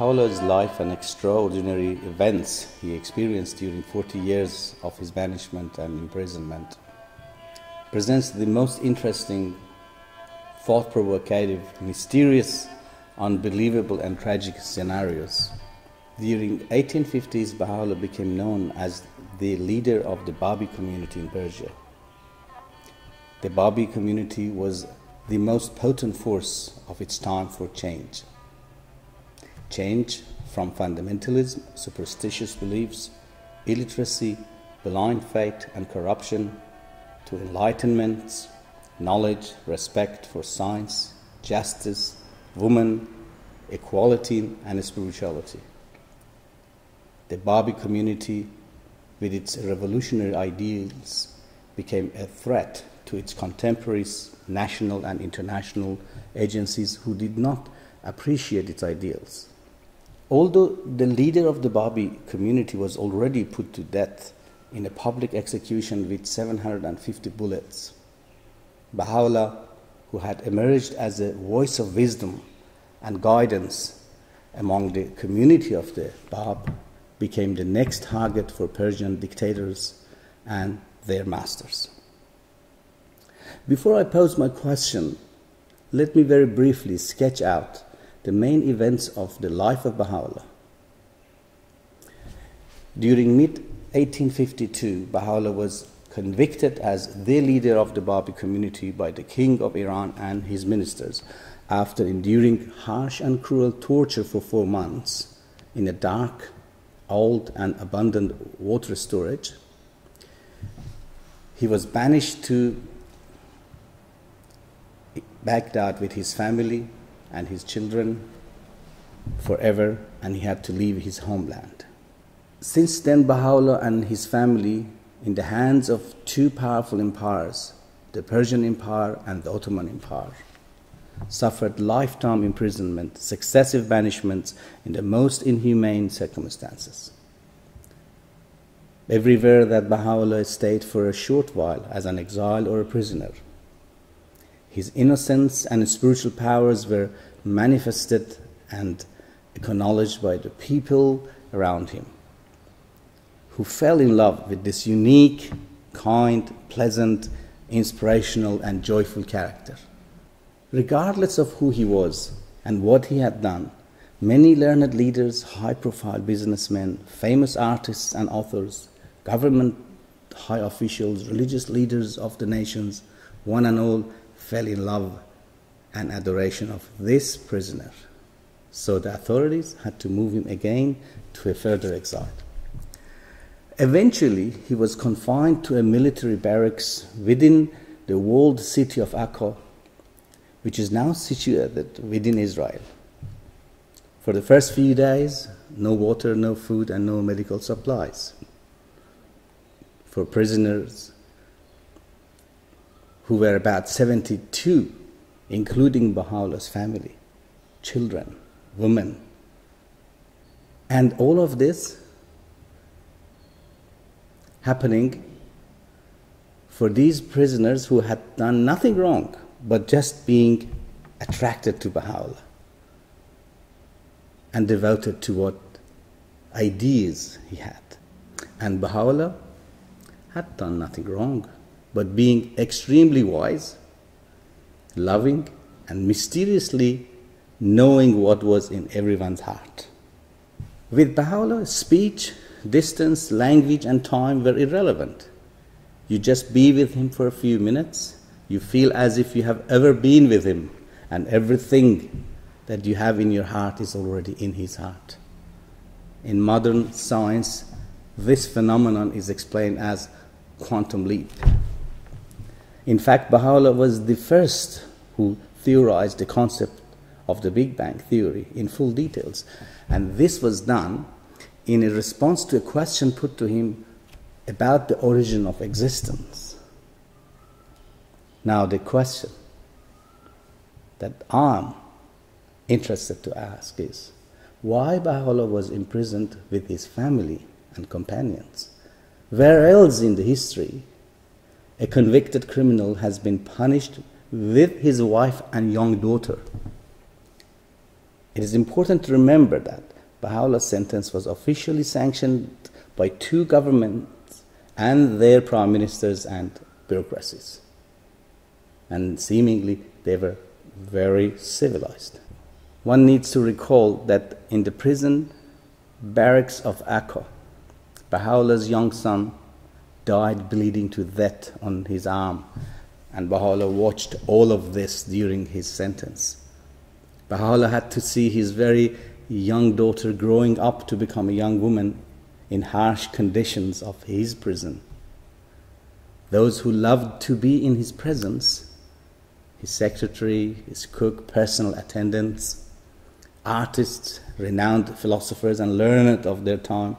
Baha'u'llah's life and extraordinary events he experienced during 40 years of his banishment and imprisonment presents the most interesting, thought-provocative, mysterious, unbelievable and tragic scenarios. During 1850s, Baha'u'llah became known as the leader of the Bahá'í community in Persia. The Bahá'í community was the most potent force of its time for change. Change from fundamentalism, superstitious beliefs, illiteracy, blind faith and corruption, to enlightenment, knowledge, respect for science, justice, women, equality and spirituality. The Bahá'í community, with its revolutionary ideals, became a threat to its contemporaries, national and international agencies who did not appreciate its ideals. Although the leader of the Bahá'í community was already put to death in a public execution with 750 bullets, Baha'u'llah, who had emerged as a voice of wisdom and guidance among the community of the Bab, became the next target for Persian dictators and their masters. Before I pose my question, let me very briefly sketch out the main events of the life of Baha'u'llah. During mid-1852, Baha'u'llah was convicted as the leader of the Bahá'í community by the King of Iran and his ministers after enduring harsh and cruel torture for 4 months in a dark, old and abandoned water storage. He was banished to Baghdad with his family and his children forever, and he had to leave his homeland. Since then, Baha'u'llah and his family, in the hands of 2 powerful empires, the Persian Empire and the Ottoman Empire, suffered lifetime imprisonment, successive banishments in the most inhumane circumstances. Everywhere that Baha'u'llah stayed for a short while as an exile or a prisoner, his innocence and spiritual powers were manifested and acknowledged by the people around him, who fell in love with this unique, kind, pleasant, inspirational and joyful character. Regardless of who he was and what he had done, many learned leaders, high-profile businessmen, famous artists and authors, government high officials, religious leaders of the nations, one and all fell in love and adoration of this prisoner. So the authorities had to move him again to a further exile. Eventually, he was confined to a military barracks within the walled city of Akka, which is now situated within Israel. For the first few days, no water, no food, and no medical supplies. For prisoners who were about 72, including Baha'u'llah's family, children, women. And all of this happening for these prisoners who had done nothing wrong, but just being attracted to Baha'u'llah and devoted to what ideas he had. And Baha'u'llah had done nothing wrong, but being extremely wise, loving, and mysteriously knowing what was in everyone's heart. With Baha'u'llah, speech, distance, language, and time were irrelevant. You just be with him for a few minutes, you feel as if you have ever been with him, and everything that you have in your heart is already in his heart. In modern science, this phenomenon is explained as quantum leap. In fact, Baha'u'llah was the first who theorized the concept of the Big Bang theory in full details. And this was done in a response to a question put to him about the origin of existence. Now the question that I'm interested to ask is, why Baha'u'llah was imprisoned with his family and companions? Where else in the history a convicted criminal has been punished with his wife and young daughter? It is important to remember that Baha'u'llah's sentence was officially sanctioned by two governments and their prime ministers and bureaucracies. And seemingly they were very civilized. One needs to recall that in the prison barracks of Akka, Baha'u'llah's young son died bleeding to death on his arm, and Baha'u'llah watched all of this during his sentence. Baha'u'llah had to see his very young daughter growing up to become a young woman in harsh conditions of his prison. Those who loved to be in his presence, his secretary, his cook, personal attendants, artists, renowned philosophers and learned of their time,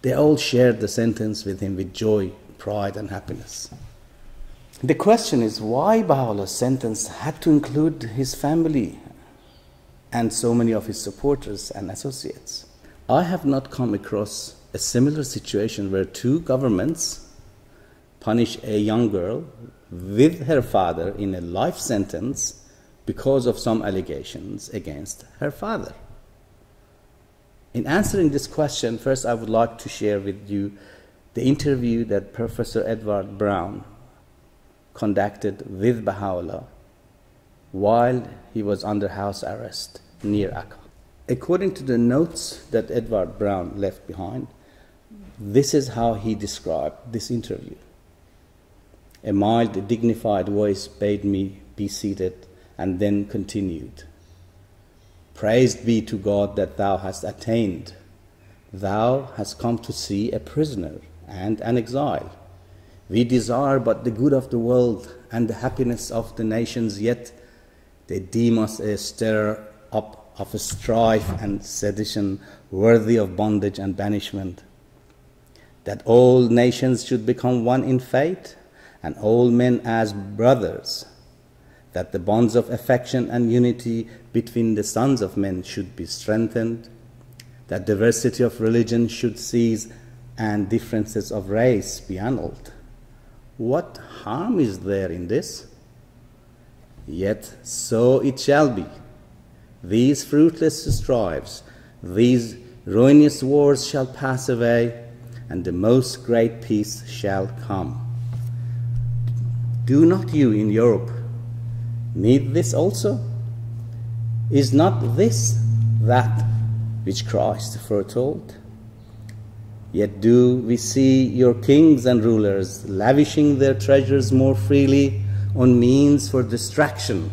they all shared the sentence with him with joy, pride and happiness. The question is why Baha'u'llah's sentence had to include his family and so many of his supporters and associates. I have not come across a similar situation where two governments punish a young girl with her father in a life sentence because of some allegations against her father. In answering this question, first I would like to share with you the interview that Professor Edward Brown conducted with Baha'u'llah while he was under house arrest near Akka. According to the notes that Edward Brown left behind, this is how he described this interview. A mild, dignified voice bade me be seated and then continued. Praised be to God that thou hast attained. Thou hast come to see a prisoner and an exile. We desire but the good of the world and the happiness of the nations, yet they deem us a stir up of a strife and sedition worthy of bondage and banishment. That all nations should become one in faith, and all men as brothers, that the bonds of affection and unity between the sons of men should be strengthened, that diversity of religion should cease, and differences of race be annulled. What harm is there in this? Yet so it shall be. These fruitless strifes, these ruinous wars shall pass away, and the most great peace shall come. Do not you in Europe need this also? Is not this that which Christ foretold? Yet do we see your kings and rulers lavishing their treasures more freely on means for distraction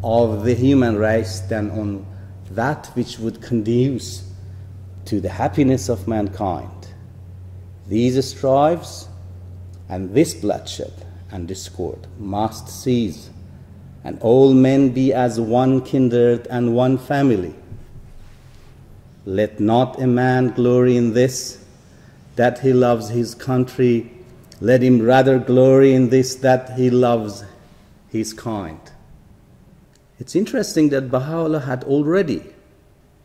of the human race than on that which would conduce to the happiness of mankind. These strifes and this bloodshed and discord must cease, and all men be as one kindred and one family. Let not a man glory in this, that he loves his country. Let him rather glory in this, that he loves his kind. It's interesting that Baha'u'llah had already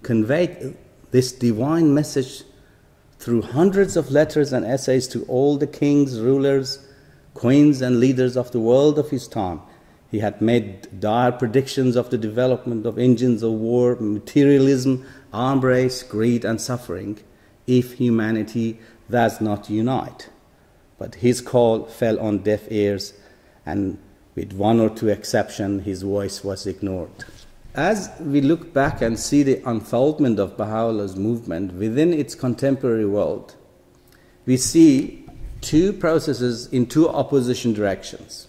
conveyed this divine message through hundreds of letters and essays to all the kings, rulers, queens and leaders of the world of his time. He had made dire predictions of the development of engines of war, materialism, arms race, greed and suffering, if humanity does not unite. But his call fell on deaf ears, and with one or two exceptions, his voice was ignored. As we look back and see the unfoldment of Baha'u'llah's movement within its contemporary world, we see two processes in two opposition directions.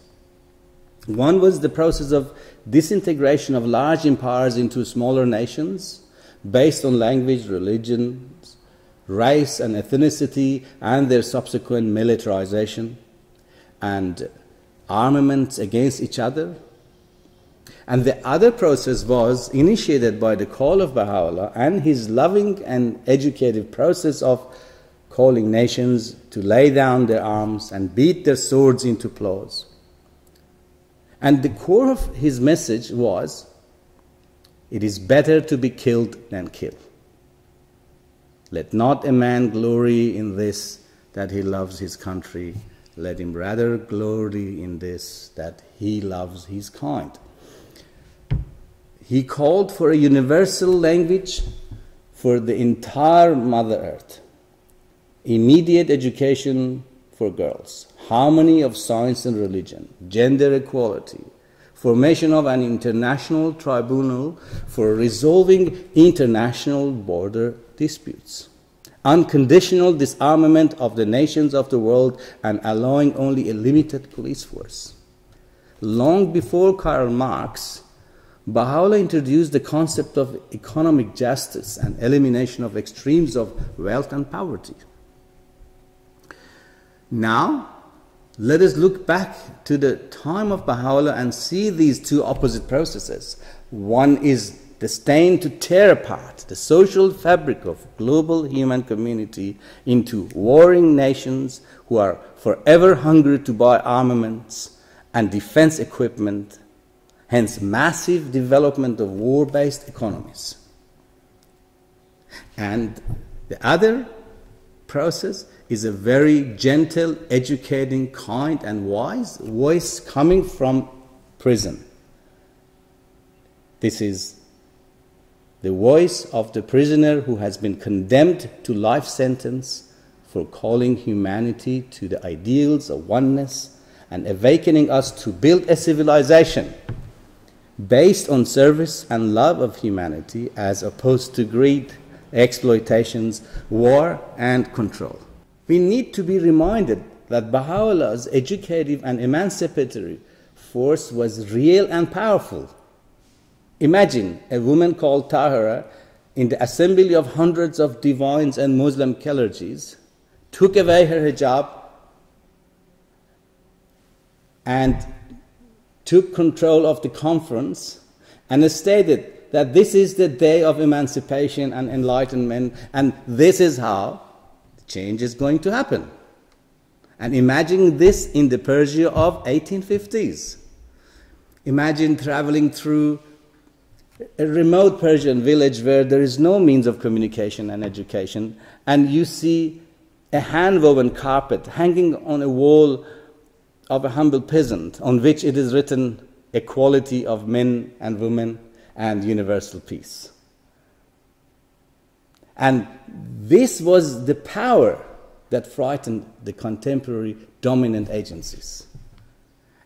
One was the process of disintegration of large empires into smaller nations based on language, religion, race and ethnicity, and their subsequent militarization and armaments against each other. And the other process was initiated by the call of Baha'u'llah and his loving and educative process of calling nations to lay down their arms and beat their swords into plows. And the core of his message was, it is better to be killed than kill. Let not a man glory in this, that he loves his country. Let him rather glory in this, that he loves his kind. He called for a universal language for the entire Mother Earth. Immediate education for girls, harmony of science and religion, gender equality, formation of an international tribunal for resolving international border disputes, unconditional disarmament of the nations of the world and allowing only a limited police force. Long before Karl Marx, Baha'u'llah introduced the concept of economic justice and elimination of extremes of wealth and poverty. Now, let us look back to the time of Baha'u'llah and see these two opposite processes. One is destined to tear apart the social fabric of global human community into warring nations who are forever hungry to buy armaments and defense equipment, hence massive development of war-based economies. And the other process is a very gentle, educating, kind and wise voice coming from prison. This is the voice of the prisoner who has been condemned to life sentence for calling humanity to the ideals of oneness and awakening us to build a civilization based on service and love of humanity as opposed to greed, exploitations, war and control. We need to be reminded that Baha'u'llah's educative and emancipatory force was real and powerful. Imagine a woman called Tahira in the assembly of hundreds of divines and Muslim clergies, took away her hijab and took control of the conference and stated that this is the day of emancipation and enlightenment and this is how change is going to happen. And imagine this in the Persia of 1850s. Imagine traveling through a remote Persian village where there is no means of communication and education, and you see a hand-woven carpet hanging on a wall of a humble peasant on which it is written equality of men and women and universal peace. And this was the power that frightened the contemporary dominant agencies.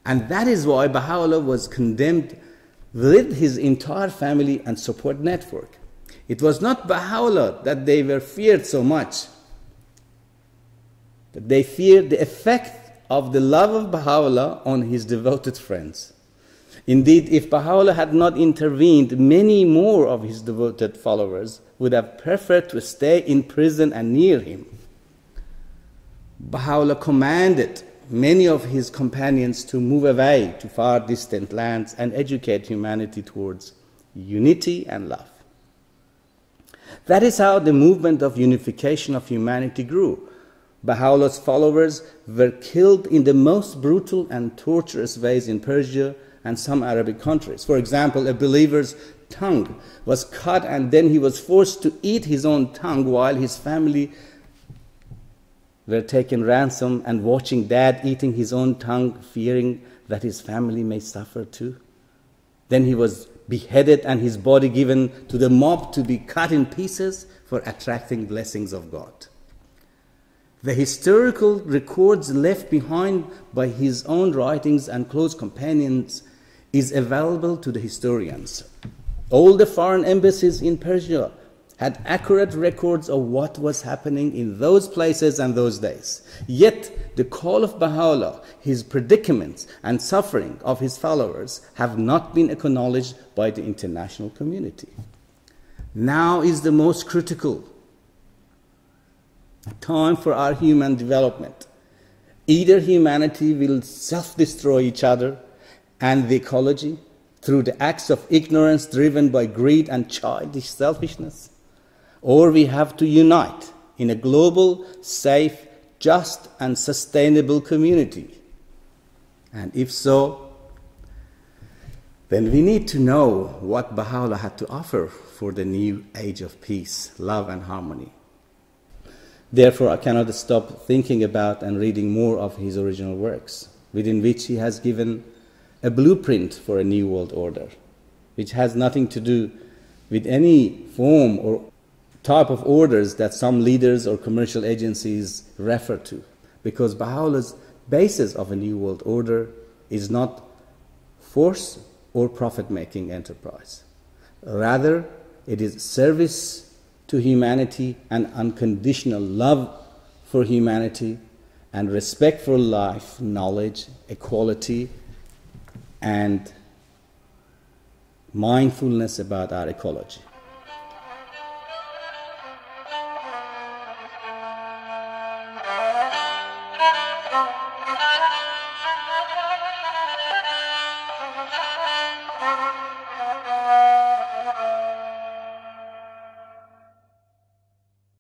And that is why Baha'u'llah was condemned with his entire family and support network. It was not Baha'u'llah that they were feared so much, but they feared the effect of the love of Baha'u'llah on his devoted friends. Indeed, if Baha'u'llah had not intervened, many more of his devoted followers would have preferred to stay in prison and near him. Baha'u'llah commanded many of his companions to move away to far distant lands and educate humanity towards unity and love. That is how the movement of unification of humanity grew. Baha'u'llah's followers were killed in the most brutal and torturous ways in Persia and some Arabic countries. For example, a believer's tongue was cut and then he was forced to eat his own tongue while his family were taken ransom and watching dad eating his own tongue, fearing that his family may suffer too. Then he was beheaded and his body given to the mob to be cut in pieces for attracting blessings of God. The historical records left behind by his own writings and close companions is available to the historians. All the foreign embassies in Persia had accurate records of what was happening in those places and those days. Yet the call of Baha'u'llah, his predicaments and suffering of his followers have not been acknowledged by the international community. Now is the most critical time for our human development. Either humanity will self-destroy each other and the ecology through the acts of ignorance driven by greed and childish selfishness, or we have to unite in a global, safe, just and sustainable community. And if so, then we need to know what Baha'u'llah had to offer for the new age of peace, love and harmony. Therefore, I cannot stop thinking about and reading more of his original works, within which he has given a blueprint for a new world order, which has nothing to do with any form or type of orders that some leaders or commercial agencies refer to. Because Baha'u'llah's basis of a new world order is not force or profit-making enterprise. Rather, it is service to humanity and unconditional love for humanity and respect for life, knowledge, equality, and mindfulness about our ecology.